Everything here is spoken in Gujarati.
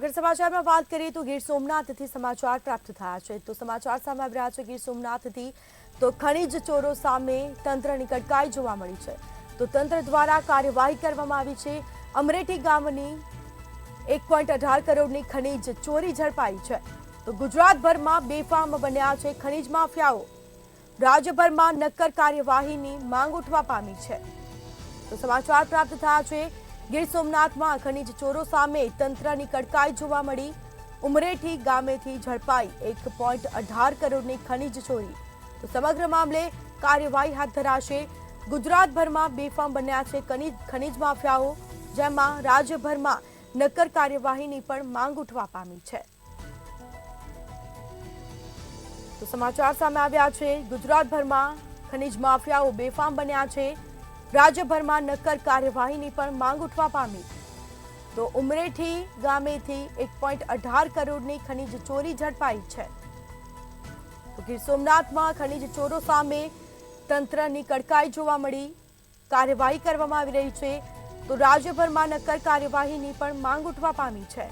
આગળ સમાચારમાં વાત કરીએ તો ગીર સોમનાથથી સમાચાર પ્રાપ્ત થયા છે તો સમાચાર સામે આવી રહ્યા છે ગીર સોમનાથથી તો ખનીજ ચોરો સામે તંત્રની કડકાઈ જોવા મળી છે તો તંત્ર દ્વારા કાર્યવાહી કરવામાં આવી છે અમરેઠી ગામની 1.18 કરોડની ખનીજ ચોરી ઝડપાઈ છે તો ગુજરાતભરમાં બેફામ બન્યા છે ખનીજ માફિયાઓ રાજ્યભરમાં નક્કર કાર્યવાહીની માંગ ઉઠવા પામી છે તો સમાચાર પ્રાપ્ત થયા છે ગીર સોમનાથમાં ખનીજ ચોરો સામે તંત્રની કડકાઈ જોવા મળી ઉમરેઠી ગામેથી ઝડપાઈ 1.18 કરોડની ખનીજ ચોરી તો સમગ્ર મામલે કાર્યવાહી હાથ ધરાશે ગુજરાતભરમાં બેફામ બન્યા છે ખનીજ માફિયાઓ જેમાં રાજ્યભરમાં નક્કર કાર્યવાહીની પણ માંગ ઉઠવા પામી છે તો સમાચાર સામે આવ્યા છે ગુજરાતભરમાં ખનીજ માફિયાઓ બેફામ બન્યા છે રાજ્યભરમાં નક્કર કાર્યવાહીની પણ માંગ ઉઠવા પામી તો ઉમરેઠી ગામેથી 1.18 કરોડની ખનીજ ચોરી ઝડપાઈ છે તો ગીર સોમનાથમાં ખનીજ ચોરો સામે તંત્રની કડકાઈ જોવા મળી કાર્યવાહી કરવામાં આવી રહી છે તો રાજ્યભરમાં નક્કર કાર્યવાહીની પણ માંગ ઉઠવા પામી છે।